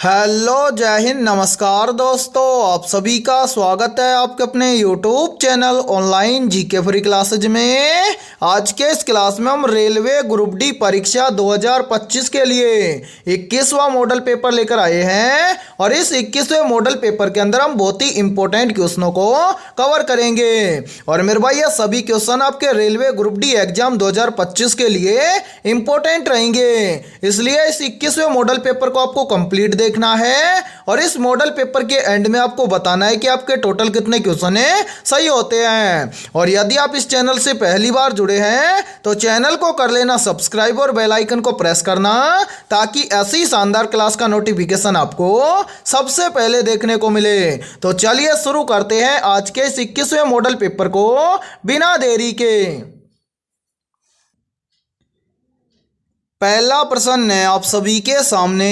Hello, जय हिंद, नमस्कार दोस्तों। आप सभी का स्वागत है आपके अपने YouTube channel online GK free classes में। आज के इस क्लास में हम रेलवे ग्रुप डी परीक्षा 2025 के लिए 21वां मॉडल पेपर लेकर आए हैं और इस 21वें मॉडल पेपर के अंदर हम बहुत ही इंपॉर्टेंट क्वेश्चनों को कवर करेंगे। और मेरे भाई, ये सभी क्वेश्चन आपके रेलवे ग्रुप डी एग्जाम 2025 के लिए इंपॉर्टेंट रहेंगे, इसलिए इस 21वें मॉडल पेपर को आपको कंप्लीट देखना है और इस मॉडल पेपर के एंड में आपको बताना है कि आपके टोटल कितने क्वेश्चन सही होते हैं। और यदि आप इस चैनल से पहली बार जुड़े हैं तो चैनल को कर लेना सब्सक्राइब और बेल आइकन को प्रेस करना, ताकि ऐसी शानदार क्लास का नोटिफिकेशन आपको सबसे पहले देखने को मिले। तो चलिए शुरू करते हैं आज के इस 21वें मॉडल पेपर को बिना देरी के। पहला प्रश्न है आप सभी के सामने,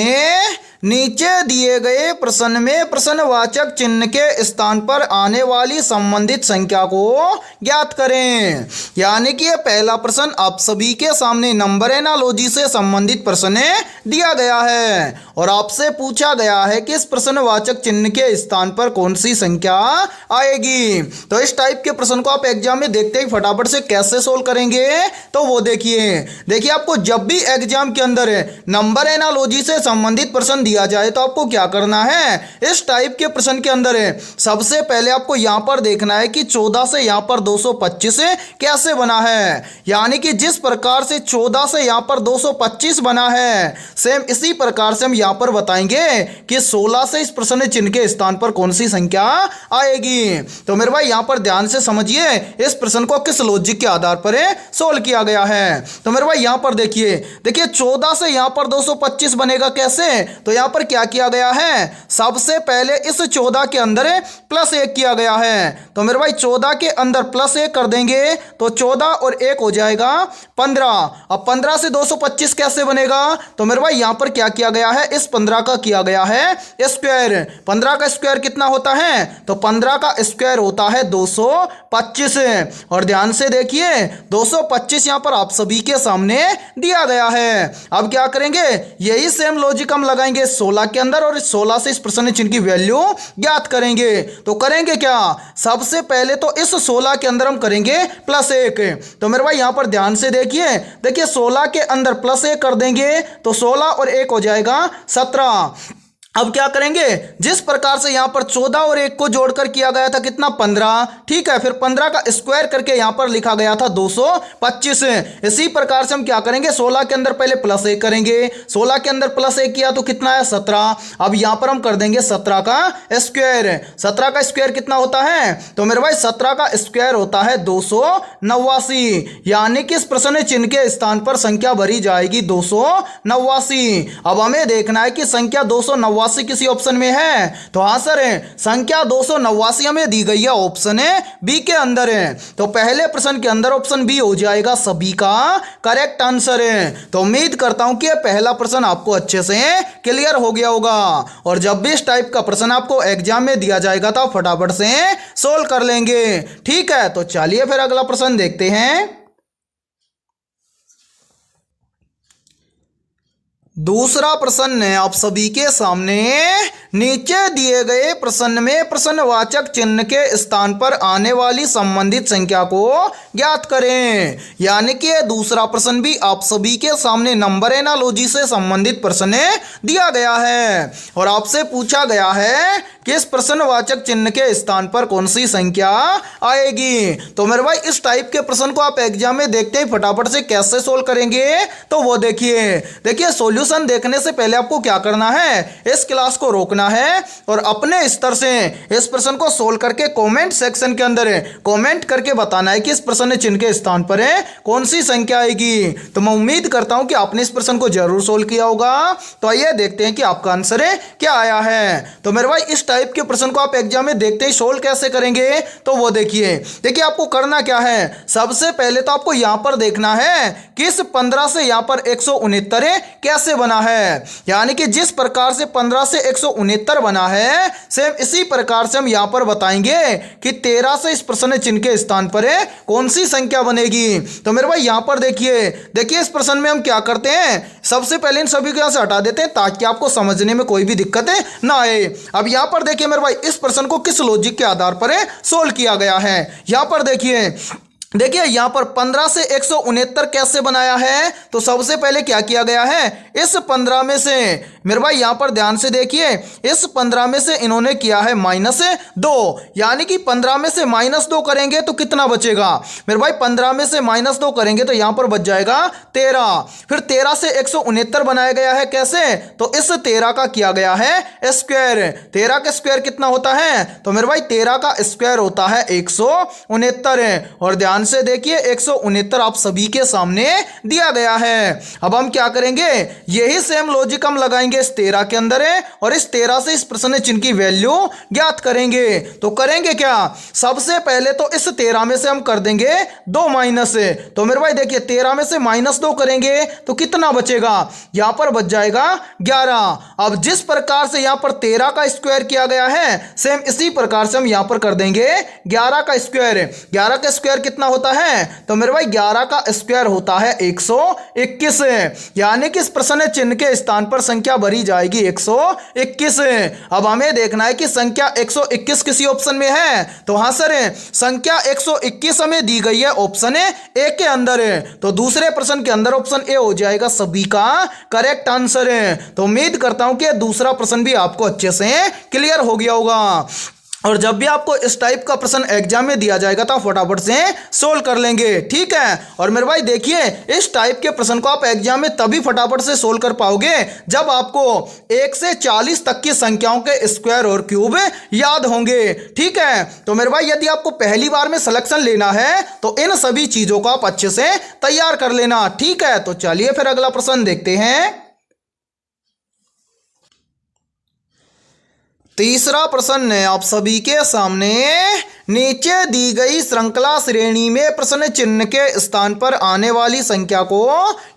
नीचे दिए गए प्रश्न में प्रश्नवाचक चिन्ह के स्थान पर आने वाली संबंधित संख्या को ज्ञात करें। यानी कि ये पहला प्रश्न आप सभी के सामने नंबर एनालॉजी से संबंधित प्रश्न दिया गया है और आपसे पूछा गया है कि इस प्रश्नवाचक चिन्ह के स्थान पर कौन सी संख्या आएगी। तो इस टाइप के प्रश्न को आप एग्जाम में देखते ही फटाफट से कैसे सोल्व करेंगे, तो वो देखिए आपको जब भी एग्जाम के अंदर नंबर एनालॉजी से संबंधित प्रश्न दिया जाए तो आपको क्या करना है, इस टाइप के प्रश्न के अंदर सबसे पहले आपको यहां पर देखना है कि 14 से यहां पर 225 कैसे बना है। यानी कि जिस प्रकार से 14 से यहां पर 225 बना है, सेम इसी प्रकार से हम यहां पर बताएंगे कि 16 से इस प्रश्न चिन्ह के स्थान पर कौन सी संख्या आएगी। तो मेरे भाई यहां पर ध्यान से समझिए इस प्रश्न को किस लॉजिक के आधार पर सोल्व किया गया है। तो मेरे भाई यहां पर देखिए 14 से यहां पर 225 बनेगा कैसे, तो यहां पर क्या किया गया है, सबसे पहले इस 14 के अंदर +1 किया गया है। तो मेरे भाई 14 के अंदर +1 कर देंगे तो 14 और 1 हो जाएगा 15। अब 15 से 225 कैसे बनेगा, तो मेरे भाई यहां पर क्या किया गया है, इस 15 का किया गया है स्क्वायर। 15 का स्क्वायर कितना होता है, तो 15 का स्क्वायर होता है 225। और ध्यान से देखिए 225 यहां पर आप सभी के सामने दिया गया है। अब क्या करेंगे, यही सेम लॉजिक हम लगाएंगे 16 के अंदर और 16 से इस प्रश्न चिन्ह की वैल्यू ज्ञात करेंगे। तो करेंगे क्या, सबसे पहले तो इस 16 के अंदर हम करेंगे +1। तो मेरे भाई यहां पर ध्यान से देखिए 16 के अंदर +1 कर देंगे तो 16 और 1 हो जाएगा 17। अब क्या करेंगे, जिस प्रकार से यहां पर 14 और 1 को जोड़कर किया गया था कितना 15, ठीक है, फिर 15 का स्क्वायर करके यहां पर लिखा गया था 225। इसी प्रकार से हम क्या करेंगे, 16 के अंदर पहले +1 करेंगे, 16 के अंदर +1 किया तो कितना है 17। अब यहां पर हम कर देंगे 17 का स्क्वायर। 17 का स्क्वायर कितना होता है, तो मेरे भाई 17 का स्क्वायर होता है 289। यानी कि इस प्रश्न चिन्ह के स्थान पर संख्या भरी जाएगी 289। अब हमें देखना है कि संख्या 289 किसी ऑप्शन में है, तो हाँ सर संख्या 289 हमें दी गई है ऑप्शन बी के अंदर है। तो पहले प्रश्न के अंदर ऑप्शन बी हो जाएगा सभी का करेक्ट आंसर है। तो उम्मीद करता हूं कि पहला प्रश्न आपको अच्छे से क्लियर हो गया होगा और जब भी इस टाइप का प्रश्न आपको एग्जाम में दिया जाएगा तो फटाफट से सोल्व कर लेंगे, ठीक है। तो चलिए फिर अगला प्रश्न देखते हैं। दूसरा प्रश्न है आप सभी के सामने, नीचे दिए गए प्रश्न में प्रश्नवाचक चिन्ह के स्थान पर आने वाली संबंधित संख्या को ज्ञात करें। यानी कि दूसरा प्रश्न भी आप सभी के सामने नंबर एनालॉजी से संबंधित प्रश्न दिया गया है और आपसे पूछा गया है कि इस प्रश्नवाचक चिन्ह के स्थान पर कौन सी संख्या आएगी। तो मेरे भाई इस टाइप के प्रश्न को आप एग्जाम में देखते ही फटाफट से कैसे सोल्व करेंगे, तो वो देखिए सॉल्यूशन देखने से पहले आपको क्या करना है, इस क्लास को रोकना है और अपने स्तर से इस प्रश्न को सोल्व करके कमेंट सेक्शन के अंदर कमेंट करके बताना है कि इस प्रश्न चिन्ह के स्थान पर कौन सी संख्या आएगी। तो मैं उम्मीद करता हूं कि आपने इस प्रश्न को जरूर सोल्व किया होगा। तो आइए देखते हैं कि आपका आंसर क्या आया है। तो मेरे भाई इस टाइप के प्रश्न को आप एग्जाम में देखते ही सोल्व कैसे करेंगे, तो वो देखिए आपको करना क्या है, सबसे पहले तो आपको यहां पर देखना है कि इस 15 से यहां पर 169 कैसे बना है, यानी कि जिस प्रकार से 15 से 169 बना है, सेम इसी प्रकार से हम यहाँ पर बताएंगे कि 13 से इस प्रश्न चिन्ह के स्थान पर कौन सी संख्या बनेगी। तो मेरे भाई यहाँ पर देखिए इस प्रश्न में हम क्या करते हैं, सबसे पहले इन सभी को यहाँ से हटा देते हैं ताकि आपको समझने में कोई भी दिक्कत ना आए। अब यहाँ पर देखिए मेरे भाई इस प्रश्न को किस लॉजिक के आधार पर सोल्व किया गया है। यहाँ पर देखिए यहाँ पर 15 से 169 कैसे बनाया है। तो सबसे पहले क्या किया गया है, इस 15 में से मेरे भाई यहाँ पर ध्यान से देखिए, इस 15 में से इन्होंने किया है -2, यानी कि 15 में से -2 करेंगे तो कितना बचेगा मेरे भाई, 15 में से -2 करेंगे तो यहाँ पर बच जाएगा 13। फिर 13 से 169 बनाया गया है कैसे, तो इस 13 का किया गया है स्क्वायर। 13 का स्क्वायर कितना होता है, तो मेरे भाई 13 का स्क्वायर होता है 169। और ध्यान से देखिए 169 आप सभी के सामने दिया गया है। अब हम क्या करेंगे, यही सेम लॉजिक हम लगाएंगे इस 13 के अंदर और इस 13 से इस प्रश्न चिन्ह की वैल्यू ज्ञात करेंगे। तो करेंगे क्या, सबसे पहले तो इस 13 में से हम कर देंगे 2 माइनस। तो मेरे भाई देखिए 13 में से -2 करेंगे तो कितना बचेगा, यहां पर बच जाएगा 11। अब जिस प्रकार से यहां पर 13 का स्क्वायर किया गया है, सेम इसी प्रकार से हम यहां पर कर देंगे 11 का स्क्वायर। 11 का स्क्वायर कितना होता है, तो मेरे भाई 11 का स्क्वायर होता है 121, यानी कि इस प्रश्न चिन्ह के स्थान पर संख्या भरी जाएगी 121। अब हमें देखना है कि संख्या 121 किसी ऑप्शन में है, तो हाँ सर संख्या 121 हमें दी गई है ऑप्शन ए के अंदर, तो दूसरे प्रश्न के अंदर ऑप्शन ए हो जाएगा सभी का करेक्ट आंसर। तो उम्मीद करता हूं कि दूसरा प्रश्न भी आपको अच्छे से क्लियर हो गया होगा। और जब भी आपको इस टाइप का प्रश्न एग्जाम में दिया जाएगा तो आप फटाफट से सोल्व कर लेंगे, ठीक है। और मेरे भाई देखिए इस टाइप के प्रश्न को आप एग्जाम में तभी फटाफट से सोल्व कर पाओगे जब आपको 1 से 40 तक की संख्याओं के स्क्वायर और क्यूब याद होंगे, ठीक है। तो मेरे भाई यदि आपको पहली बार में सिलेक्शन लेना है तो इन सभी चीजों को आप अच्छे से तैयार कर लेना, ठीक है। तो चलिए फिर अगला प्रश्न देखते हैं। तीसरा प्रश्न है आप सभी के सामने, नीचे दी गई श्रृंखला श्रेणी में प्रश्न चिन्ह के स्थान पर आने वाली संख्या को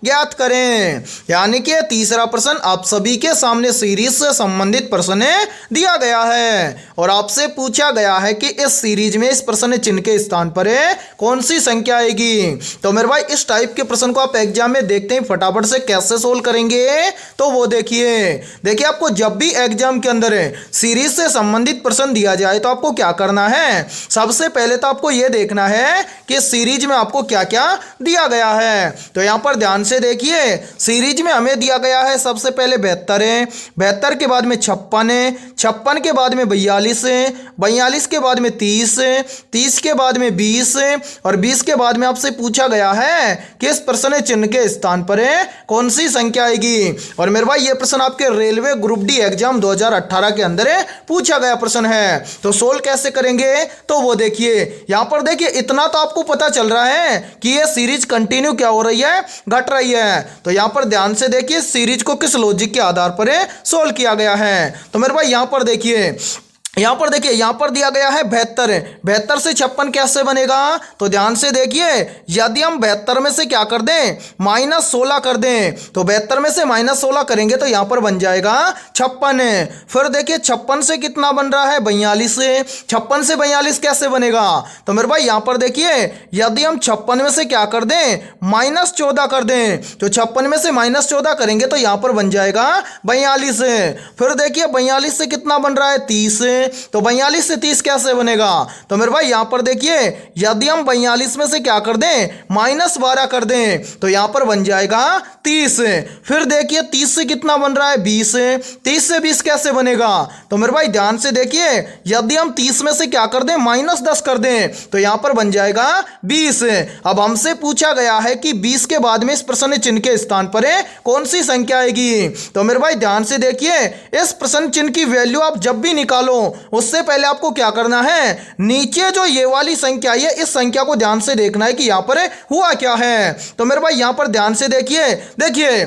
ज्ञात करें। यानी कि तीसरा प्रश्न आप सभी के सामने सीरीज से संबंधित प्रश्न दिया गया है और आपसे पूछा गया है कि इस सीरीज में इस प्रश्न चिन्ह के स्थान पर कौन सी संख्या आएगी। तो मेरे भाई इस टाइप के प्रश्न को आप एग्जाम में देखते हैं फटाफट से कैसे सोल्व करेंगे, तो वो देखिए आपको जब भी एग्जाम के अंदर सीरीज से संबंधित प्रश्न दिया जाए तो आपको क्या करना है, सबसे पहले तो आपको यह देखना है कि सीरीज में आपको क्या क्या दिया गया है। तो यहां पर ध्यान से देखिए सीरीज में हमें दिया गया है सबसे पहले 72 है, 72 के बाद में 56 है, 56 के बाद में 42 है, 42 के बाद में 30 है, 30 के बाद में 20 है और 20 के बाद में आपसे पूछा गया है कि इस प्रश्न चिन्ह के स्थान पर कौन सी संख्या आएगी। और मेरे भाई ये प्रश्न आपके रेलवे ग्रुप डी एग्जाम 2018 के अंदर पूछा गया प्रश्न है। तो सोल्व कैसे करेंगे, तो वो देखिए यहां पर देखिए इतना तो आपको पता चल रहा है कि ये सीरीज कंटिन्यू क्या हो रही है, घट रही है। तो यहां पर ध्यान से देखिए सीरीज को किस लॉजिक के आधार पर सोल्व किया गया है। तो मेरे भाई यहां पर देखिए यहाँ पर दिया गया है 72 से 56 कैसे बनेगा, तो ध्यान से देखिए यदि हम 72 में से क्या कर दें -16 कर दें, तो 72 में से -16 करेंगे तो यहाँ पर बन जाएगा 56। फिर देखिए 56 से कितना बन रहा है 42 से, 56 से 42 कैसे बनेगा, तो मेरे भाई यहाँ पर देखिए यदि हम 56 में से क्या कर दें -14 कर दें, तो 56 में से -14 करेंगे तो यहाँ पर बन जाएगा 42। फिर देखिए 42 से कितना बन रहा है 30, तो 42 से 30 कैसे बनेगा, तो मेरे भाई यहां पर देखिए यदि हम 42 में से क्या कर दें -12 कर दें, तो यहां पर बन जाएगा 30। फिर देखिए 30 से कितना बन रहा है 20, 30 से 20 कैसे बनेगा, तो मेरे भाई ध्यान से देखिए यदि हम 30 में से क्या कर दें -10 कर दें, तो यहां पर बन जाएगा 20। अब हमसे पूछा गया है कि 20 के बाद में इस प्रश्न चिन्ह के स्थान पर कौन सी संख्या आएगी। तो मेरे भाई ध्यान से देखिए इस प्रश्न चिन्ह की वैल्यू आप जब भी निकालो उससे पहले आपको क्या करना है, नीचे जो ये वाली संख्या है इस संख्या को ध्यान से देखना है कि यहां पर हुआ क्या है। तो मेरे भाई यहां पर ध्यान से देखिए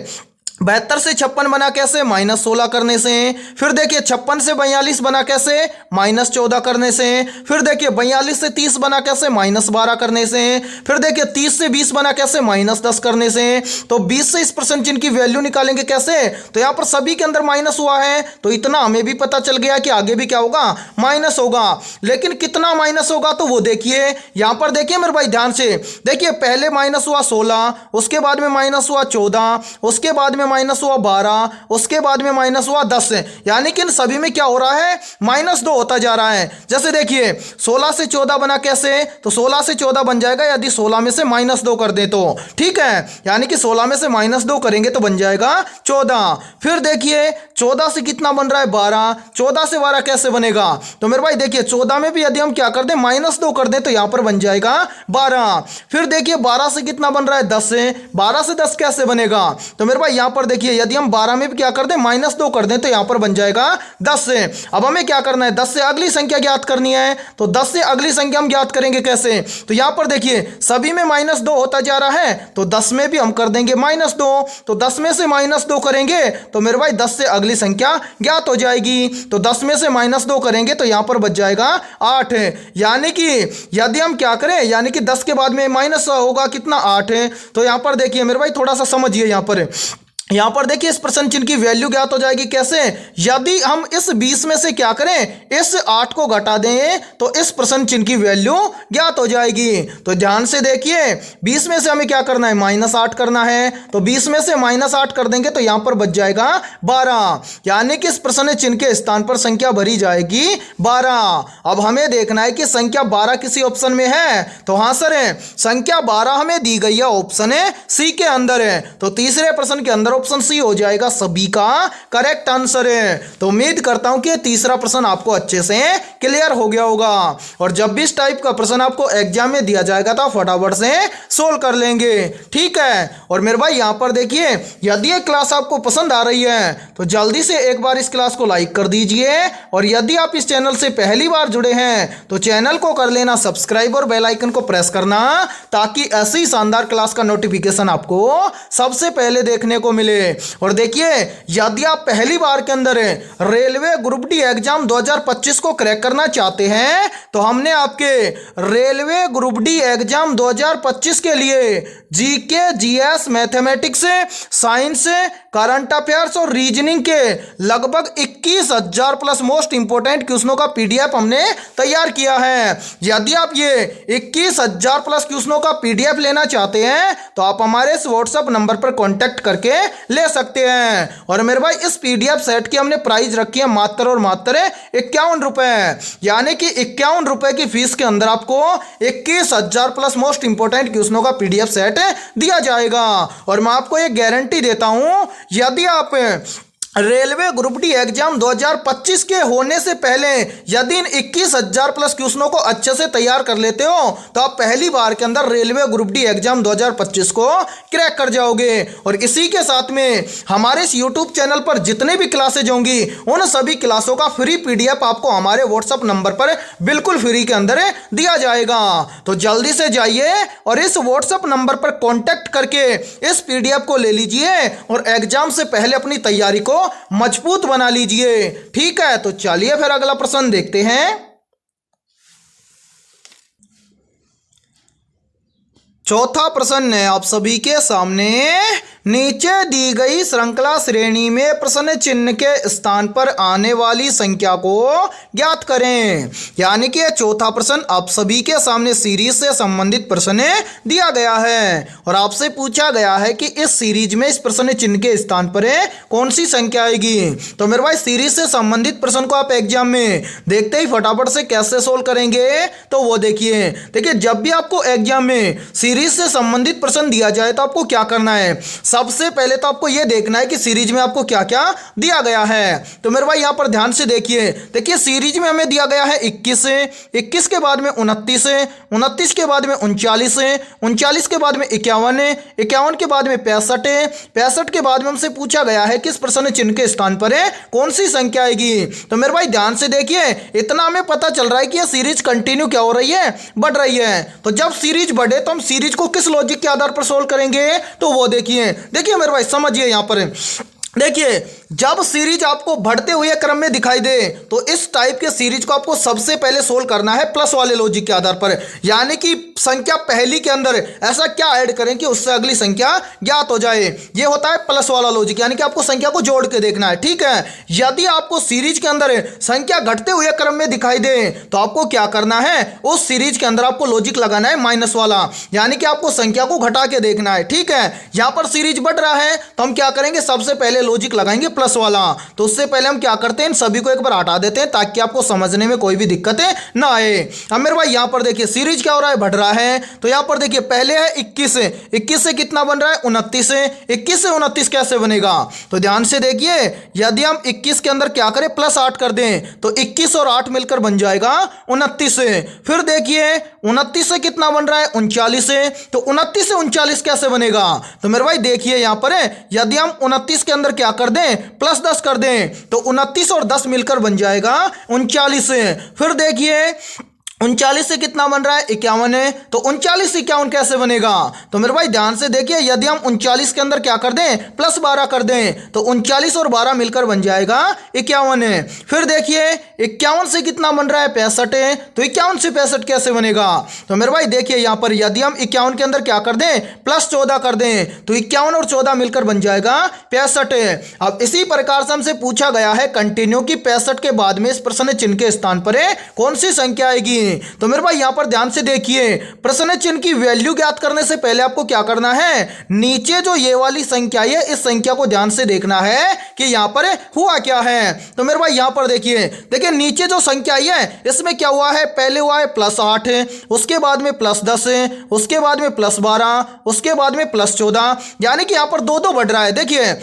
72 से 56 बना कैसे, -16 करने से। फिर देखिए 56 से 42 बना कैसे, -14 करने से। फिर देखिए 42 से 30 बना कैसे, -12 करने से। फिर देखिए 30 से 20 बना कैसे, -10 करने से। तो 20 से इस परसेंट चिन्ह की वैल्यू निकालेंगे कैसे, तो यहाँ पर सभी के अंदर माइनस हुआ है, तो इतना हमें भी पता चल गया कि आगे भी क्या होगा, माइनस होगा। लेकिन कितना माइनस होगा तो वो देखिए, यहाँ पर देखिए मेरे भाई ध्यान से देखिए, पहले माइनस हुआ 16, उसके बाद में माइनस हुआ 14, उसके बाद में माइनस हुआ 12, उसके बाद में माइनस हुआ 10। यानी कि इन सभी में क्या हो रहा है, -2 होता जा रहा है। जैसे देखिए 16 से 14 बना कैसे, तो 16 से 14 बन जाएगा यदि 16 में से -2 कर दे तो, ठीक है। यानी कि 16 में से -2 करेंगे तो बन जाएगा 14। फिर देखिए 14 से कितना बन रहा है, 12। 14 से 12 कैसे बनेगा, तो मेरे भाई देखिए 14 में भी यदि हम क्या कर दें, -2 कर दें तो यहां पर बन जाएगा 12। फिर देखिए 12 से कितना बन रहा है, 10 से। 12 से 10 कैसे बनेगा, तो मेरे भाई यहां पर देखिए यदि हम 12 में भी क्या कर दें, -2 कर दें तो यहां पर बन जाएगा 10 से। अब हमें क्या करना है, 10 से अगली संख्या ज्ञात करनी है। तो 10 से अगली संख्या हम ज्ञात करेंगे कैसे, तो यहां पर देखिए सभी में -2 होता जा रहा है, तो 10 में भी हम कर देंगे -2। तो 10 में से -2 करेंगे तो मेरे भाई 10 से अगली संख्या ज्ञात हो जाएगी। तो 10 में से -2 करेंगे तो यहां पर बच जाएगा 8। यानी कि यदि हम क्या करें, यानी कि 10 के बाद में माइनस होगा कितना, 8। तो यहां पर देखिए मेरे भाई थोड़ा सा समझिए, यहां पर देखिए इस प्रश्न चिन्ह की वैल्यू ज्ञात हो जाएगी कैसे, यदि हम इस 20 में से क्या करें, इस 8 को घटा दें तो इस प्रश्न चिन्ह की वैल्यू ज्ञात हो जाएगी। तो ध्यान से देखिए 20 में से हमें क्या करना है, -8 करना है। तो 20 में से -8 कर देंगे तो यहां पर बच जाएगा 12। यानी कि इस प्रश्न चिन्ह के स्थान पर संख्या भरी जाएगी 12। अब हमें देखना है कि संख्या 12 किसी ऑप्शन में है, तो हाँ सर संख्या 12 हमें दी गई है ऑप्शन सी के अंदर है। तो तीसरे प्रश्न के अंदर ऑप्शन सी हो जाएगा सभी का करेक्ट आंसर है। तो उम्मीद करता हूं कि तीसरा प्रश्न आपको अच्छे से क्लियर हो गया होगा, और जब भी इस टाइप का प्रश्न आपको एग्जाम में दिया जाएगा तो फटाफट से सोल्व कर लेंगे, ठीक है। और मेरे भाई यहां पर देखिए यदि ये क्लास आपको पसंद आ रही है तो जल्दी से एक बार इस क्लास को लाइक कर दीजिए, और यदि आप इस चैनल से पहली बार जुड़े हैं तो चैनल को कर लेना सब्सक्राइब और बेल आइकन को प्रेस करना, ताकि ऐसी शानदार क्लास का नोटिफिकेशन आपको सबसे पहले देखने को मिले। और देखिए यदि आप पहली बार के अंदर रेलवे ग्रुप डी एग्जाम 2025 को क्रैक करना चाहते हैं तो हमने आपके रेलवे ग्रुप डी एग्जाम 2025 के लिए GK, GS, mathematics, science, current affairs और रीजनिंग के लगभग 21,000 प्लस मोस्ट इंपोर्टेंट क्वेश्चनों का पीडीएफ हमने तैयार किया है। यदि आप ये 21,000 प्लस क्वेश्चनों का पीडीएफ लेना चाहते हैं तो आप हमारे इस व्हाट्सएप नंबर पर कांटेक्ट करके ले सकते हैं। और मेरे भाई इस पीडीएफ सेट की हमने प्राइस रखी है मात्र और मात्र 51 रुपए, यानी कि 51 रुपए की फीस के अंदर आपको 21,000 प्लस मोस्ट इंपोर्टेंट क्वेश्चनों का पीडीएफ सेट दिया जाएगा। और मैं आपको एक गारंटी देता हूं, यदि आप रेलवे ग्रुप डी एग्जाम 2025 के होने से पहले यदि इन 21,000 प्लस क्वेश्चनों को अच्छे से तैयार कर लेते हो तो आप पहली बार के अंदर रेलवे ग्रुप डी एग्जाम 2025 को क्रैक कर जाओगे। और इसी के साथ में हमारे इस यूट्यूब चैनल पर जितने भी क्लासेज होंगी उन सभी क्लासों का फ्री पीडीएफ आपको हमारे व्हाट्सएप नंबर पर बिल्कुल फ्री के अंदर दिया जाएगा। तो जल्दी से जाइए और इस व्हाट्सएप नंबर पर कॉन्टैक्ट करके इस पीडीएफ को ले लीजिए और एग्जाम से पहले अपनी तैयारी को मजबूत बना लीजिए, ठीक है। तो चलिए फिर अगला प्रश्न देखते हैं। चौथा प्रश्न है आप सभी के सामने, नीचे दी गई श्रृंखला श्रेणी में प्रश्न चिन्ह के स्थान पर आने वाली संख्या को ज्ञात करें। यानी कि चौथा प्रश्न आप सभी के सामने सीरीज से संबंधित प्रश्न दिया गया है और आपसे पूछा गया है कि इस सीरीज में इस प्रश्न चिन्ह के स्थान पर कौन सी संख्या आएगी। तो मेरे भाई सीरीज से संबंधित प्रश्न को आप एग्जाम में देखते ही फटाफट से कैसे सोल्व करेंगे, तो वो देखिए जब भी आपको एग्जाम में सीरीज से संबंधित प्रश्न दिया जाए तो आपको क्या करना है, सबसे पहले तो आपको यह देखना है कि सीरीज में आपको क्या क्या दिया गया है। तो मेरे भाई यहां पर ध्यान से देखिए सीरीज में हमें दिया गया है 21, 21 के बाद में 29, 29 के बाद में 39, 39 के बाद में 51, 51 के बाद में 65, 65 के बाद में हमसे पूछा गया है कि इस प्रश्न चिन्ह के स्थान पर कौन सी संख्या आएगी। तो मेरे भाई ध्यान से देखिए, इतना हमें पता चल रहा है कि यह सीरीज कंटिन्यू क्या हो रही है, बढ़ रही है। तो जब सीरीज बढ़े तो हम सीरीज को किस लॉजिक के आधार पर सोल्व करेंगे, तो वो देखिए देखिए मेरे भाई समझिए यहाँ पर, देखिए जब सीरीज आपको बढ़ते हुए क्रम में दिखाई दे तो इस टाइप के सीरीज को आपको सबसे पहले सोल्व करना है प्लस वाले लॉजिक के आधार पर, यानी कि संख्या पहली के अंदर ऐसा क्या ऐड करें कि उससे अगली संख्या ज्ञात हो जाए। ये होता है प्लस वाला लॉजिक, यानी कि आपको संख्या को जोड़ के देखना है। ठीक है, यदि आपको सीरीज के अंदर संख्या घटते हुए क्रम में दिखाई दे तो आपको क्या करना है, उस सीरीज के अंदर आपको लॉजिक लगाना है माइनस वाला, यानी कि आपको संख्या को घटा के देखना है। ठीक है, यहां पर सीरीज बढ़ रहा है तो हम क्या करेंगे, सबसे पहले लॉजिक लगाएंगे प्लस वाला। तो उससे पहले हम क्या करते हैं, इन सभी को एक बार हटा देते हैं ताकि आपको समझने में कोई भी दिक्कतें ना आए। अब मेरे भाई यहां पर देखिए सीरीज क्या हो रहा है, बढ़ रहा है। तो यहां पर देखिए पहले है 21, 21 से कितना बन रहा है 29, 21 से 29 कैसे बनेगा, तो ध्यान से देखिए, यदि हम 21 के अंदर क्या करें प्लस 8 कर दें तो 21 और 8 मिलकर बन जाएगा 29। फिर देखिए 29 से कितना बन रहा है 39, तो 29 से 39 कैसे बनेगा, तो मेरे भाई देखिए यहां पर यदि हम 29 के अंदर क्या कर दें प्लस 10 कर दें तो 29 और 10 मिलकर बन जाएगा 39। फिर देखिए 39 से कितना बन रहा है 51 है, तो 39 से 51 कैसे बनेगा, तो मेरे भाई ध्यान से देखिए, यदि हम 39 के अंदर क्या कर दें प्लस 12 कर दें तो 39 और 12 मिलकर बन जाएगा 51 है। फिर देखिए 51 से कितना बन रहा है 65 है, तो 51 से 65 कैसे बनेगा, तो मेरे भाई देखिए यहाँ पर यदि हम 51 के अंदर क्या कर दें प्लस 14 कर दें तो 51 और 14 मिलकर बन जाएगा 65। अब इसी प्रकार से हमसे पूछा गया है कंटिन्यू की 65 के बाद में इस प्रश्न चिन्ह के स्थान पर कौन सी संख्या आएगी। तो मेरे भाई यहां पर ध्यान से देखिए, प्रश्न चिन्ह की वैल्यू ज्ञात करने से पहले आपको क्या करना है, नीचे जो ये वाली संख्या है इस संख्या को ध्यान से देखना है कि यहां पर हुआ क्या है। तो मेरे भाई यहां पर देखिए नीचे जो संख्या है इसमें क्या हुआ है, पहले हुआ है +8, उसके बाद में +10, उसके बाद में +12, उसके बाद में +14, यानी कि यहां पर दो बढ़ रहा है। देखिए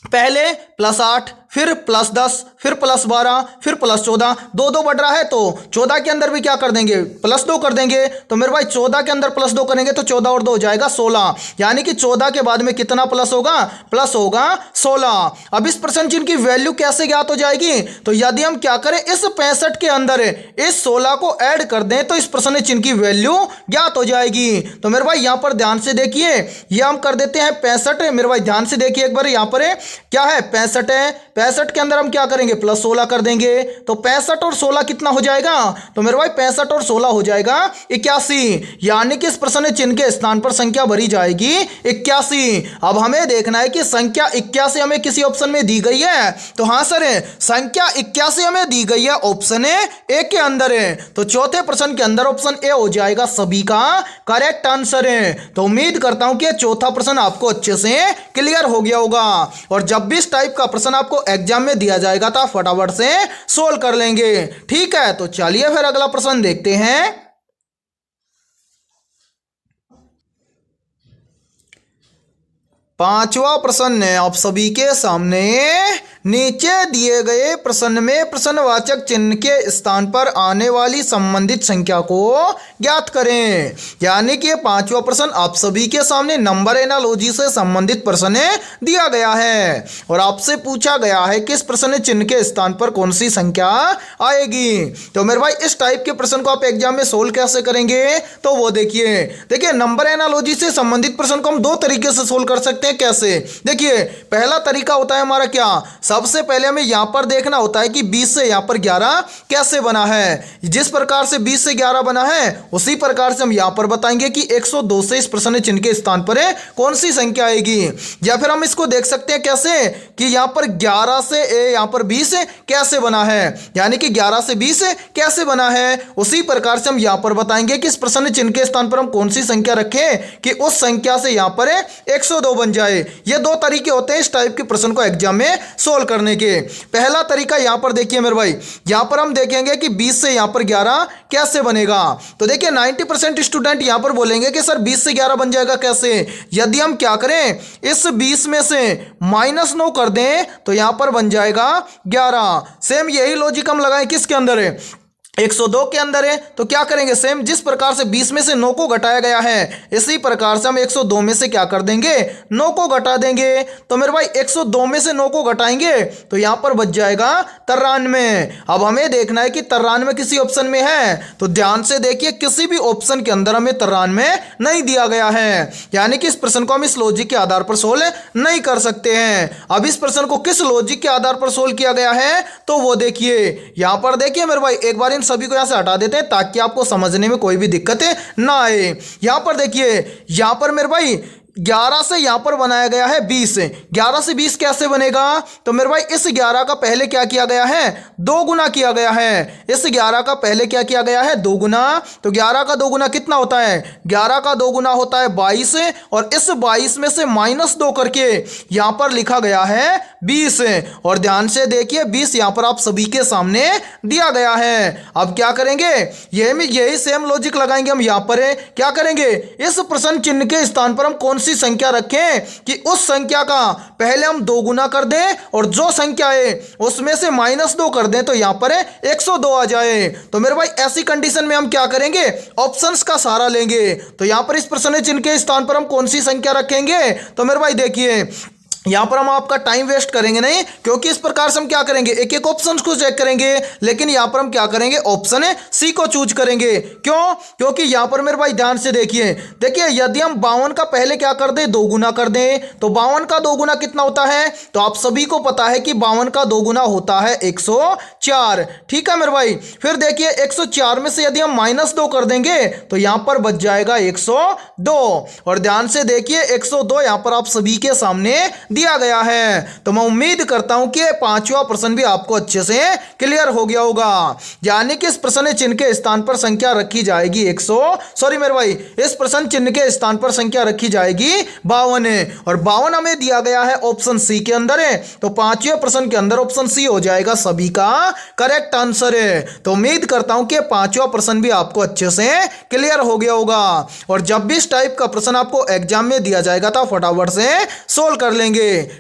पहले +8 फिर +10 फिर +12 फिर +14, दो बढ़ रहा है, तो 14 के अंदर भी क्या कर देंगे +2 कर देंगे। तो मेरे भाई 14 के अंदर +2 करेंगे तो 14 और 2 हो जाएगा 16, यानी कि 14 के बाद में कितना प्लस होगा 16। अब इस प्रश्न चिन्ह की वैल्यू कैसे ज्ञात हो जाएगी, तो यदि हम क्या करें इस 65 के अंदर इस 16 को ऐड कर दें तो इस प्रश्न चिन्ह की वैल्यू ज्ञात हो जाएगी। तो मेरे भाई यहां पर ध्यान से देखिए, ये हम कर देते हैं 65। मेरे भाई ध्यान से देखिए एक बार, यहां पर क्या है 65 है, 65 के अंदर हम क्या करेंगे +16 कर देंगे, तो 65 और 16 कितना हो जाएगा, तो मेरे भाई 65 और 16 हो जाएगा 81, यानी कि इस प्रश्न चिन्ह के स्थान पर संख्या भरी जाएगी 81। अब हमें देखना है कि संख्या 81 हमें किसी ऑप्शन में दी गई है, तो हाँ सर संख्या 81 हमें दी गई है ऑप्शन ए के अंदर है, तो चौथे प्रश्न के अंदर ऑप्शन ए हो जाएगा सभी का करेक्ट आंसर है। तो उम्मीद करता हूं कि चौथा प्रश्न आपको अच्छे से क्लियर हो गया होगा, और जब भी इस टाइप का प्रश्न आपको एग्जाम में दिया जाएगा तो फटाफट से सोल्व कर लेंगे। ठीक है, तो चलिए फिर अगला प्रश्न देखते हैं। पांचवा प्रश्न है आप सभी के सामने, नीचे दिए गए प्रश्न में प्रश्नवाचक चिन्ह के स्थान पर आने वाली संबंधित संख्या को ज्ञात करें। यानी कि पांचवा प्रश्न आप सभी के सामने नंबर एनालॉजी से संबंधित प्रश्न दिया गया है और आपसे पूछा गया है कि इस प्रश्न चिन्ह के स्थान पर कौन सी संख्या आएगी। तो मेरे भाई इस टाइप के प्रश्न को आप एग्जाम में सोल्व कैसे करेंगे, तो वो देखिए नंबर एनालॉजी से संबंधित प्रश्न को हम दो तरीके से सोल्व कर सकते हैं। कैसे, देखिए पहला तरीका होता है हमारा क्या, सबसे पहले हमें यहां पर देखना होता है कि 20 से यहां पर 11 कैसे बना है। जिस प्रकार से 20 से 11 बना है उसी प्रकार से हम यहां पर बताएंगे कि 102 से इस प्रश्न चिन्ह के स्थान पर कौन सी संख्या आएगी। या फिर हम इसको देख सकते हैं कैसे कि यहां पर 11 से यहां पर 20 कैसे बना है, यानी कि 11 से 20 कैसे बना है, उसी प्रकार से हम यहां पर बताएंगे कि इस प्रश्न चिन्ह के स्थान पर हम कौन सी संख्या रखें कि उस संख्या से यहां पर 102 बन जाए। ये दो तरीके होते हैं इस टाइप के प्रश्न को एग्जाम में सोल्व करने के। पहला तरीका यहां पर देखिए मेरे भाई, यहां पर हम देखेंगे कि 20 से यहां पर 11 कैसे बनेगा। तो देखिए 90% स्टूडेंट यहां पर बोलेंगे कि सर 20 से 11 बन जाएगा कैसे। यदि हम क्या करें इस 20 में से -9 कर दें तो यहां पर बन जाएगा 11। सेम यही लॉजिक हम लगाएं किसके अंदर है, 102 के अंदर है तो क्या करेंगे, सेम जिस प्रकार से 20 में से 9 को घटाया गया है इसी प्रकार से हम 102 में से क्या कर देंगे, 9 को घटा देंगे। तो मेरे भाई 102 में से 9 को घटाएंगे तो यहां पर बच जाएगा 93। अब हमें देखना है कि 93 किसी ऑप्शन में है, तो ध्यान से देखिए किसी भी ऑप्शन के अंदर हमें 93 नहीं दिया गया है, यानी कि इस प्रश्न को हम इस लॉजिक के आधार पर सोल्व नहीं कर सकते हैं। अब इस प्रश्न को किस लॉजिक के आधार पर सोल्व किया गया है तो वो देखिए, यहां पर देखिए मेरे भाई एक बार इन सभी को यहां से हटा देते हैं ताकि आपको समझने में कोई भी दिक्कत ना आए। यहां पर देखिए, यहां पर मेरे भाई 11 से यहां पर बनाया गया है 20। 11 से 20 कैसे बनेगा, तो मेरे भाई इस 11 का पहले क्या किया गया है, 2 गुना किया गया है। इस 11 का पहले क्या किया गया है, 2 गुना। तो 11 का 2 गुना कितना होता है, 11 का 2 गुना होता है 22, और इस 22 में से -2 करके यहां पर लिखा गया है 20। और ध्यान से देखिए 20 यहां पर आप सभी के सामने दिया गया है। अब क्या करेंगे, यही सेम लॉजिक लगाएंगे हम। यहां पर क्या करेंगे, इस प्रश्न चिन्ह के स्थान पर हम कौन सी संख्या रखें कि उस संख्या का पहले हम 2 गुना कर दें और जो संख्या है उसमें से -2 कर दें, तो यहां पर 102 आ जाए। तो मेरे भाई ऐसी कंडीशन में हम क्या करेंगे, ऑप्शंस का सहारा लेंगे। तो यहां पर इस प्रश्न चिन्ह के स्थान पर हम कौन सी संख्या रखेंगे, तो मेरे भाई देखिए यहां पर हम आपका टाइम वेस्ट करेंगे नहीं, क्योंकि इस प्रकार से हम क्या करेंगे, एक एक ऑप्शन को चेक करेंगे, लेकिन यहां पर हम क्या करेंगे, ऑप्शन सी को चूज करेंगे। क्यों, क्योंकि यहां पर मेरे भाई ध्यान से देखिए यदि हम 52 का पहले क्या कर दें, 2 गुना कर दें, तो 52 का 2 गुना कितना होता है, तो आप सभी को पता है कि 52 का 2 गुना होता है 104। ठीक है मेरे भाई, फिर देखिए 104 में से यदि हम -2 कर देंगे तो यहां पर बच जाएगा 102। और ध्यान से देखिए 102 यहां पर आप सभी के सामने दिया गया है। तो मैं उम्मीद करता हूं कि 5वां प्रश्न भी आपको अच्छे से क्लियर हो गया होगा। यानी कि इस प्रश्न चिन्ह के स्थान पर संख्या रखी जाएगी इस प्रश्न चिन्ह के स्थान पर संख्या रखी जाएगी 52, और 52 हमें दिया गया है ऑप्शन सी के अंदर है। तो 5वें प्रश्न के अंदर ऑप्शन सी हो जाएगा सभी का करेक्ट आंसर है। तो उम्मीद करता हूं कि 5वां प्रश्न भी आपको अच्छे से क्लियर हो गया होगा। और जब भी इस टाइप का प्रश्न आपको एग्जाम में दिया जाएगा तो फटाफट से सोल्व कर लेंगे।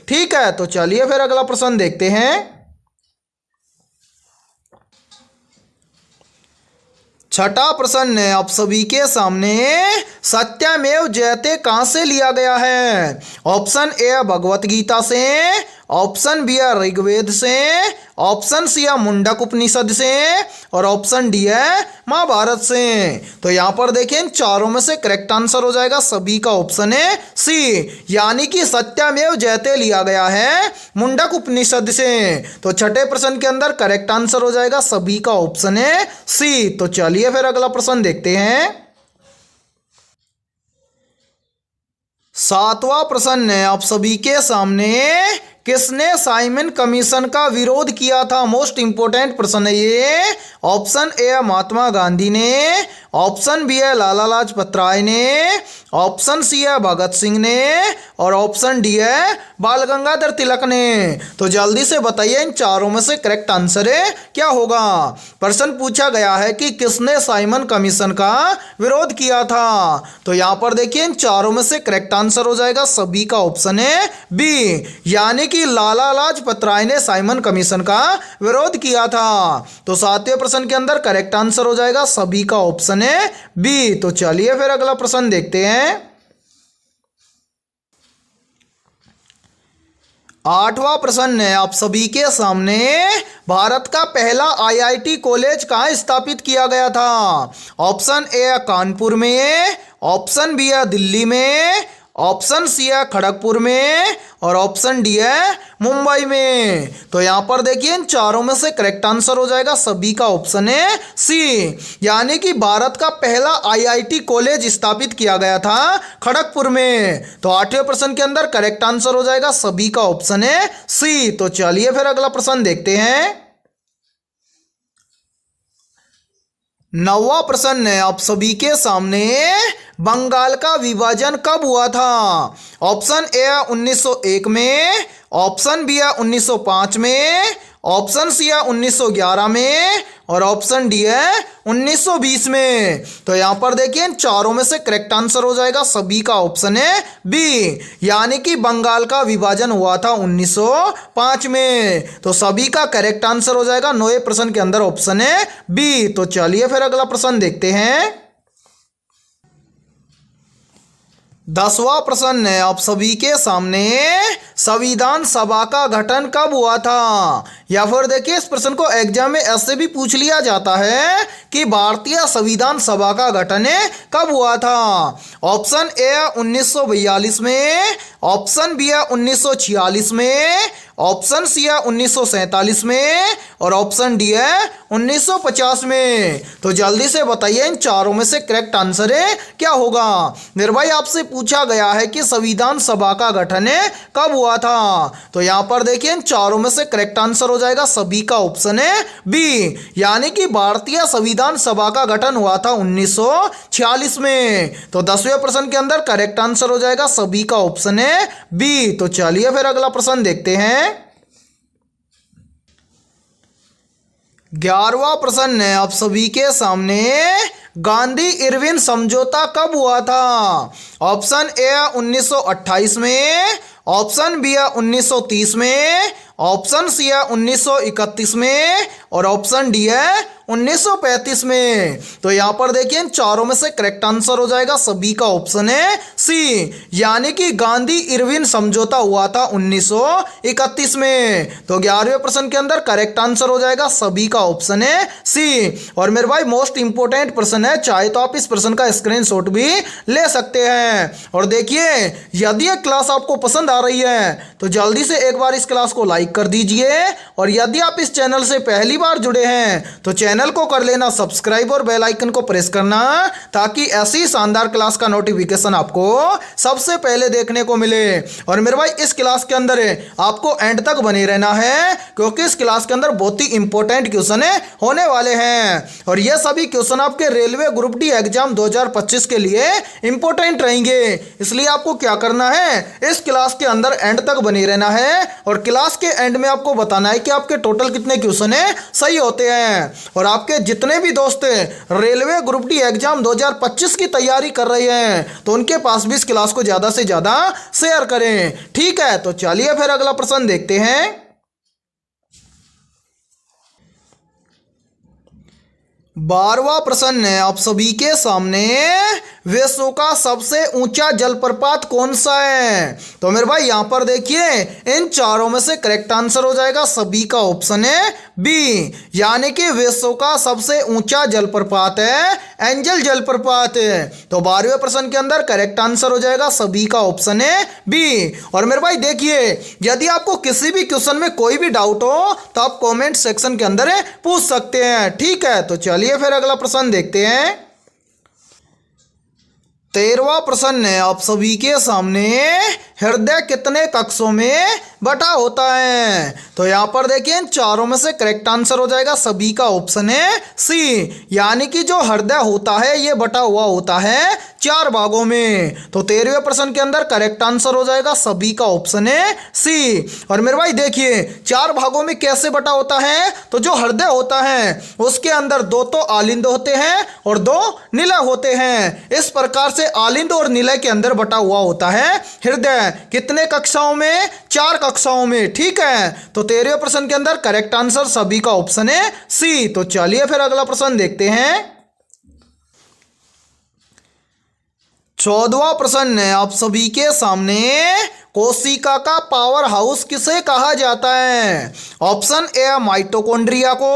ठीक है, तो चलिए फिर अगला प्रश्न देखते हैं। छठा प्रश्न है आप सभी के सामने, सत्यमेव जयते कहां से लिया गया है। ऑप्शन ए भगवत गीता से, ऑप्शन बी है ऋग्वेद से, ऑप्शन सी है मुंडक उपनिषद से, और ऑप्शन डी है महाभारत से। तो यहां पर देखिए इन चारों में से करेक्ट आंसर हो जाएगा सभी का ऑप्शन है सी, यानी कि सत्यमेव जयते लिया गया है मुंडक उपनिषद से। तो छठे प्रश्न के अंदर करेक्ट आंसर हो जाएगा सभी का ऑप्शन है सी। तो चलिए फिर अगला प्रश्न देखते हैं। 7वां प्रश्न है आप सभी के सामने, किसने साइमन कमीशन का विरोध किया था। मोस्ट इंपोर्टेंट प्रश्न है ये। ऑप्शन ए है महात्मा गांधी ने, ऑप्शन बी है लाला लाजपत राय ने, ऑप्शन सी है भगत सिंह ने, और ऑप्शन डी है बाल गंगाधर तिलक ने। तो जल्दी से बताइए इन चारों में से करेक्ट आंसर है क्या होगा। प्रश्न पूछा गया है कि किसने साइमन कमीशन का विरोध किया था। तो यहां पर देखिए इन चारों में से करेक्ट आंसर हो जाएगा सभी का ऑप्शन है बी, यानी कि लाला लाजपत राय ने साइमन कमीशन का विरोध किया था। तो 7वें प्रश्न के अंदर करेक्ट आंसर हो जाएगा सभी का ऑप्शन है बी। तो चलिए फिर अगला प्रश्न देखते हैं। 8वां प्रश्न है आप सभी के सामने, भारत का पहला आईआईटी कॉलेज कहां स्थापित किया गया था। ऑप्शन ए है कानपुर में, ऑप्शन बी है दिल्ली में, ऑप्शन सी है खड़गपुर में, और ऑप्शन डी है मुंबई में। तो यहां पर देखिए इन चारों में से करेक्ट आंसर हो जाएगा सभी का ऑप्शन है सी, यानी कि भारत का पहला आईआईटी कॉलेज स्थापित किया गया था खड़गपुर में। तो 8वें प्रश्न के अंदर करेक्ट आंसर हो जाएगा सभी का ऑप्शन है सी। तो चलिए फिर अगला प्रश्न देखते हैं। 9वां प्रश्न है आप सभी के सामने, बंगाल का विभाजन कब हुआ था। ऑप्शन ए है 1901 में, ऑप्शन बी है 1905 में, ऑप्शन सी है 1911 में और ऑप्शन डी है 1920 में। तो यहां पर देखिए इन चारों में से करेक्ट आंसर हो जाएगा सभी का ऑप्शन है बी, यानी कि बंगाल का विभाजन हुआ था 1905 में। तो सभी का करेक्ट आंसर हो जाएगा 9वें प्रश्न के अंदर ऑप्शन है बी। तो चलिए फिर अगला प्रश्न देखते हैं। 10वां प्रश्न है आप सभी के सामने, संविधान सभा का गठन कब हुआ था? या फिर देखिए इस प्रश्न को एग्जाम में ऐसे भी पूछ लिया जाता है कि भारतीय संविधान सभा का गठन कब हुआ था। ऑप्शन ए है 1942 में, ऑप्शन बी है 1946 में, ऑप्शन सी है 1947 में और ऑप्शन डी है 1950 में। तो जल्दी से बताइए इन चारों में से करेक्ट आंसर क्या होगा। मेरे भाई आपसे पूछा गया है कि संविधान सभा का गठन कब हुआ था। तो यहां पर देखिए इन चारों में से करेक्ट आंसर हो जाएगा सभी का ऑप्शन है बी, यानी कि भारतीय संविधान सभा का गठन हुआ था 1946 में। तो 10वें प्रश्न के अंदर करेक्ट आंसर हो जाएगा सभी का ऑप्शन है बी। तो चलिए फिर अगला प्रश्न देखते हैं। 11वां प्रश्न है आप सभी के सामने, गांधी इरविन समझौता कब हुआ था? ऑप्शन ए है 1928 में, ऑप्शन बी है 1930 में, ऑप्शन सी है 1931 में और ऑप्शन डी है 1935 में। तो यहां पर देखिए इन चारों में से करेक्ट आंसर हो जाएगा सभी का ऑप्शन है सी, यानी कि गांधी इरविन समझौता हुआ था 1931 में। तो 11वें प्रश्न के अंदर करेक्ट आंसर हो जाएगा सभी का ऑप्शन है सी। और मेरे भाई मोस्ट इंपोर्टेंट प्रश्न है, चाहे तो आप इस प्रश्न का स्क्रीनशॉट भी ले सकते हैं। और देखिए यदि ये क्लास आपको पसंद आ रही है तो जल्दी से एक बार इस क्लास को लाइक कर दीजिए, और यदि आप इस चैनल से पहली बार जुड़े हैं तो चैनल को कर लेना सब्सक्राइब और बेल आइकन को प्रेस करना, ताकि ऐसी शानदार क्लास का नोटिफिकेशन आपको सबसे पहले देखने को मिले। और मेरे भाई इस क्लास के अंदर आपको एंड तक बने रहना है, क्योंकि इस क्लास के अंदर बहुत ही इंपॉर्टेंट क्वेश्चन होने वाले हैं। और ये सभी क्वेश्चन आपके रेलवे ग्रुप डी एग्जाम 2025 के लिए इंपॉर्टेंट रहेंगे। इसलिए आपको क्या करना है, इस क्लास के अंदर एंड तक बने रहना है, और क्लास के एंड में आपको बताना है कि आपके टोटल कितने क्वेश्चन सही होते हैं। और आपके जितने भी दोस्त रेलवे ग्रुप डी एग्जाम 2025 की तैयारी कर रहे हैं तो उनके पास भी इस क्लास को ज्यादा से ज्यादा शेयर करें, ठीक है। तो चलिए फिर अगला प्रश्न देखते हैं। 12वां प्रश्न है आप सभी के सामने, विश्व का सबसे ऊंचा जलप्रपात कौन सा है? तो मेरे भाई यहां पर देखिए इन चारों में से करेक्ट आंसर हो जाएगा सभी का ऑप्शन है बी, यानी कि विश्व का सबसे ऊंचा जलप्रपात है एंजल जलप्रपात। तो 12वें प्रश्न के अंदर करेक्ट आंसर हो जाएगा सभी का ऑप्शन है बी। और मेरे भाई देखिए यदि आपको किसी भी क्वेश्चन में कोई भी डाउट हो तो आप कमेंट सेक्शन के अंदर पूछ सकते हैं, ठीक है। तो चलिए फिर अगला प्रश्न देखते हैं। 13वां प्रश्न है आप सभी के सामने, हृदय कितने कक्षों में बटा होता है? तो यहां पर देखिए इन चारों में से करेक्ट आंसर हो जाएगा सभी का ऑप्शन है सी, यानी कि जो हृदय होता है ये बटा हुआ होता है 4 भागों में। तो 13वें प्रश्न के अंदर करेक्ट आंसर हो जाएगा सभी का ऑप्शन है सी। और मेरे भाई देखिए 4 भागों में कैसे बटा होता है, तो जो हृदय होता है उसके अंदर 2 तो आलिंद होते हैं और 2 निलय होते हैं। इस प्रकार से आलिंद और निलय के अंदर बटा हुआ होता है हृदय। कितने कक्षाओं में? 4 कक्षाओं में, ठीक है। तो 13वें प्रश्न के अंदर करेक्ट आंसर सभी का ऑप्शन है सी। तो चलिए फिर अगला प्रश्न देखते हैं। 14वां प्रश्न है आप सभी के सामने, कोशिका का पावर हाउस किसे कहा जाता है? ऑप्शन ए है माइटोकॉन्ड्रिया को,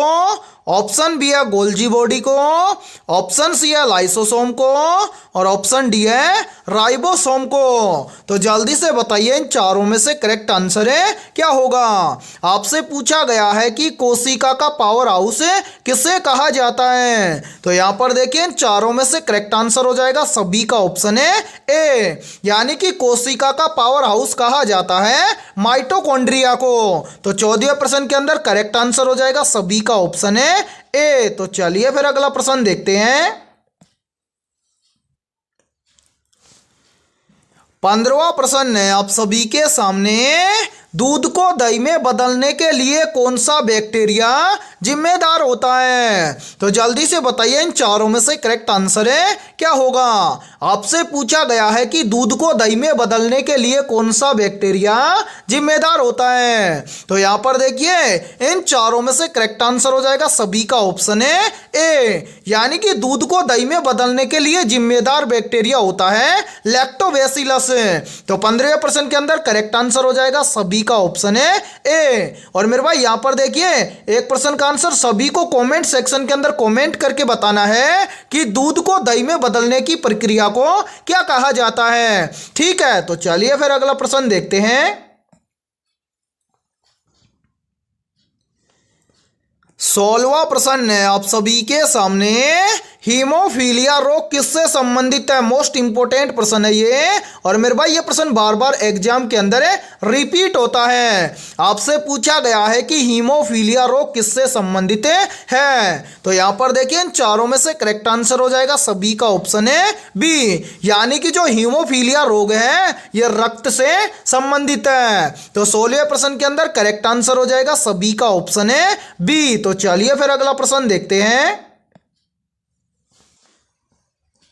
ऑप्शन बी है गोल्जी बॉडी को, ऑप्शन सी है लाइसोसोम को और ऑप्शन डी है राइबोसोम को। तो जल्दी से बताइए इन चारों में से करेक्ट आंसर क्या होगा। आपसे पूछा गया है कि कोशिका का पावर हाउस किसे कहा जाता है। तो यहां पर देखिए इन चारों में से करेक्ट आंसर हो जाएगा सभी का ऑप्शन है ए, यानी कि कोशिका का पावर हाउस कहा जाता है माइटोकॉन्ड्रिया को। तो 14वें प्रश्न के अंदर करेक्ट आंसर हो जाएगा सभी का ऑप्शन है ए। तो चलिए फिर अगला प्रश्न देखते हैं। 15वां प्रश्न है आप सभी के सामने, दूध को दही में बदलने के लिए कौन सा बैक्टीरिया जिम्मेदार होता है? तो जल्दी से बताइए इन चारों में से करेक्ट आंसर है क्या होगा। आपसे पूछा गया है कि दूध को दही में बदलने के लिए कौन सा बैक्टीरिया जिम्मेदार होता है। तो यहां पर देखिए इन चारों में से करेक्ट आंसर हो जाएगा सभी का ऑप्शन है ए, यानी कि दूध को दही में बदलने के लिए जिम्मेदार बैक्टीरिया होता है लैक्टोबैसिलस। तो 15वें प्रश्न के अंदर करेक्ट आंसर हो जाएगा सभी का ऑप्शन है ए। और मेरे भाई यहां पर देखिए एक प्रश्न का आंसर सभी को कमेंट सेक्शन के अंदर कमेंट करके बताना है कि दूध को दही में बदलने की प्रक्रिया को क्या कहा जाता है। ठीक है, तो चलिए फिर अगला प्रश्न देखते हैं। 16वां प्रश्न है आप सभी के सामने, हीमोफीलिया रोग किससे संबंधित है? मोस्ट इंपोर्टेंट प्रश्न है ये। और मेरे भाई ये प्रश्न बार बार एग्जाम के अंदर रिपीट होता है। आपसे पूछा गया है कि हीमोफीलिया रोग किससे संबंधित है। तो यहां पर देखिए इन चारों में से करेक्ट आंसर हो जाएगा सभी का ऑप्शन है बी, यानी कि जो हीमोफीलिया रोग है ये रक्त से संबंधित है। तो 16वें प्रश्न के अंदर करेक्ट आंसर हो जाएगा सभी का ऑप्शन है बी। तो चलिए फिर अगला प्रश्न देखते हैं।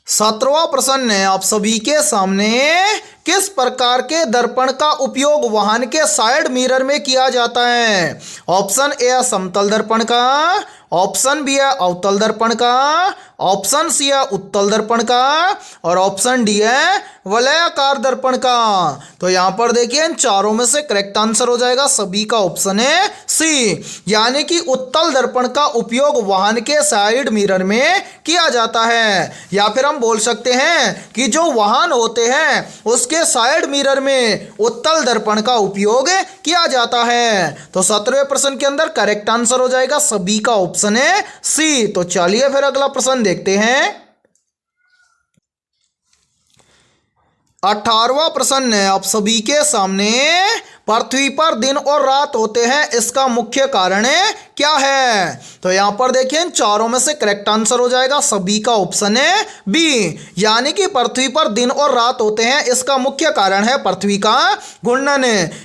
17वां प्रश्न है आप सभी के सामने, किस प्रकार के दर्पण का उपयोग वाहन के साइड मिरर में किया जाता है? ऑप्शन ए है समतल दर्पण का, ऑप्शन बी है अवतल दर्पण का, ऑप्शन सी है उत्तल दर्पण का और ऑप्शन डी है वलयाकार दर्पण का। तो यहां पर देखिए इन चारों में से करेक्ट आंसर हो जाएगा सभी का ऑप्शन है सी, यानी कि उत्तल दर्पण का उपयोग वाहन के साइड मिरर में किया जाता है। या फिर हम बोल सकते हैं कि जो वाहन होते हैं उसके साइड मिरर में उत्तल दर्पण का उपयोग किया जाता है। तो 17वें प्रश्न के अंदर करेक्ट आंसर हो जाएगा सभी का ऑप्शन है सी। तो चलिए फिर अगला प्रश्न देखते हैं। 18वां प्रश्न है आप सभी के सामने, पृथ्वी पर दिन और रात होते हैं इसका मुख्य कारण क्या है? तो यहां पर देखिए इन चारों में से करेक्ट आंसर हो जाएगा सभी का ऑप्शन है बी, यानी कि पृथ्वी पर दिन और रात होते हैं इसका मुख्य कारण है पृथ्वी का घूर्णन।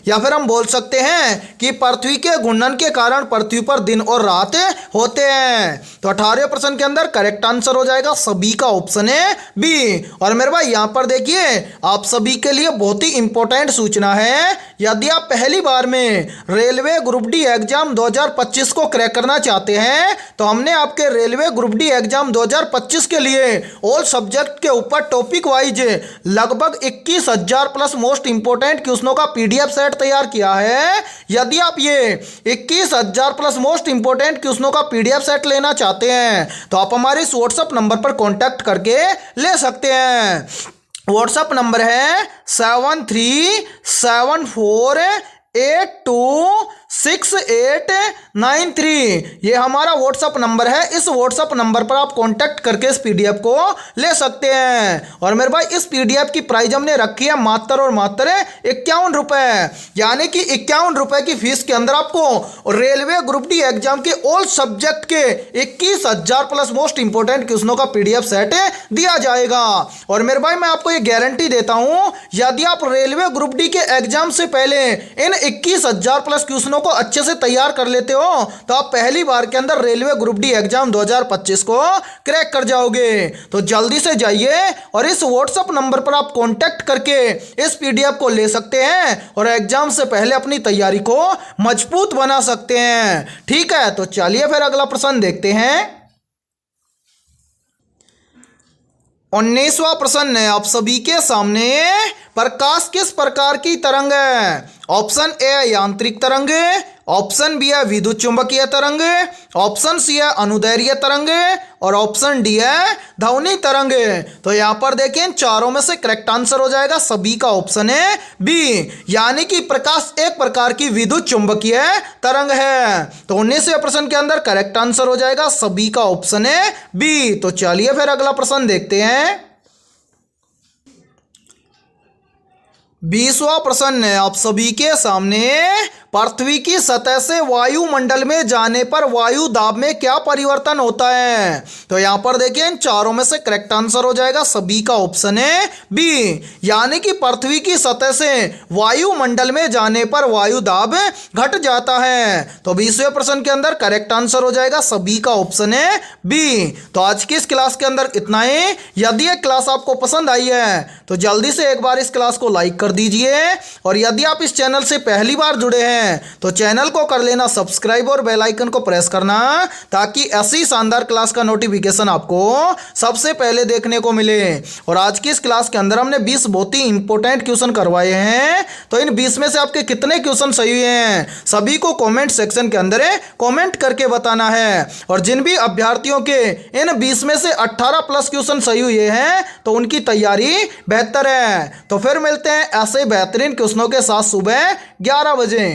या फिर हम बोल सकते हैं कि पृथ्वी के घूर्णन के कारण पृथ्वी पर दिन और रात होते हैं। तो 18वें प्रश्न के अंदर करेक्ट आंसर हो जाएगा सभी का ऑप्शन है बी। और मेरे भाई यहां पर देखिए आप सभी के लिए बहुत ही इंपॉर्टेंट सूचना है, यदि आप पहली बार में रेलवे ग्रुप डी एग्जाम 2025 को क्रैक करना चाहते हैं तो हमने आपके रेलवे ग्रुप डी एग्जाम 2025 के लिए ऑल सब्जेक्ट के ऊपर टॉपिक वाइज लगभग 21,000 प्लस मोस्ट इंपोर्टेंट क्वेश्चनों का पीडीएफ सेट तैयार किया है। यदि आप ये 21,000 प्लस मोस्ट इंपोर्टेंट क्वेश्चनों का पीडीएफ सेट लेना चाहते हैं तो आप हमारे इस व्हाट्सएप नंबर पर कॉन्टैक्ट करके ले सकते हैं। व्हाट्सएप नंबर है 7374826893। ये हमारा व्हाट्सएप नंबर है। इस व्हाट्सएप नंबर पर आप कांटेक्ट करके इस पीडीएफ को ले सकते हैं। और मेरे भाई इस पीडीएफ की प्राइस हमने रखी है मात्र और मात्र 51 रुपए, यानी कि 51 रुपए की फीस के अंदर आपको रेलवे ग्रुप डी एग्जाम के ऑल सब्जेक्ट के 21,000 प्लस मोस्ट इंपोर्टेंट क्वेश्चनों का पीडीएफ सेट दिया जाएगा। और मेरे भाई मैं आपको ये गारंटी देता हूं, यदि आप रेलवे ग्रुप डी के एग्जाम से पहले इन 21,000 प्लस क्वेश्चनों को अच्छे से तैयार कर लेते हो तो आप पहली बार के अंदर रेलवे ग्रुप डी एग्जाम 2025 को क्रैक कर जाओगे। तो जल्दी से जाइए और इस व्हाट्सएप नंबर पर आप कांटेक्ट करके इस पीडीएफ को ले सकते हैं और एग्जाम से पहले अपनी तैयारी को मजबूत बना सकते हैं। ठीक है, तो चलिए फिर अगला प्रश्न देखते हैं। 19वां प्रश्न है आप सभी के सामने, प्रकाश किस प्रकार की तरंग है? ऑप्शन ए है यांत्रिक तरंग, ऑप्शन बी है विद्युत चुंबकीय तरंग, ऑप्शन सी है अनुदैर्घ्य तरंग और ऑप्शन डी है ध्वनि तरंग। तो यहां पर देखिए इन चारों में से करेक्ट आंसर हो जाएगा सभी का ऑप्शन है बी, यानी कि प्रकाश एक प्रकार की विद्युत चुंबकीय तरंग है। तो 19वें प्रश्न के अंदर करेक्ट आंसर हो जाएगा सभी का ऑप्शन है बी। तो चलिए फिर अगला प्रश्न देखते हैं। 20वां प्रश्न है आप सभी के सामने, पृथ्वी की सतह से वायुमंडल में जाने पर वायु दाब में क्या परिवर्तन होता है? तो यहां पर देखिए इन चारों में से करेक्ट आंसर हो जाएगा सभी का ऑप्शन है बी, यानी कि पृथ्वी की सतह से वायुमंडल में जाने पर वायु दाब घट जाता है। तो 20वें प्रश्न के अंदर करेक्ट आंसर हो जाएगा सभी का ऑप्शन है बी। तो आज की इस क्लास के अंदर इतना ही। यदि ये क्लास आपको पसंद आई है तो जल्दी से एक बार इस क्लास को लाइक कर दीजिए, और यदि आप इस चैनल से पहली बार जुड़े हैं तो चैनल को कर लेना सब्सक्राइब और बेल आइकन को प्रेस करना, ताकि ऐसी शानदार क्लास का नोटिफिकेशन आपको सबसे पहले देखने को मिले। और आज की इस क्लास के अंदर हमने 20 बहुत ही इंपॉर्टेंट क्वेश्चन करवाए हैं। तो इन 20 में से आपके कितने क्वेश्चन सही हुए हैं सभी को कमेंट सेक्शन के अंदर कमेंट करके बताना है। और जिन भी अभ्यर्थियों के इन 20 में से 18 प्लस क्वेश्चन सही हुए हैं तो उनकी तैयारी बेहतर है। तो फिर मिलते हैं ऐसे बेहतरीन क्वेश्चनों के साथ सुबह 11 बजे।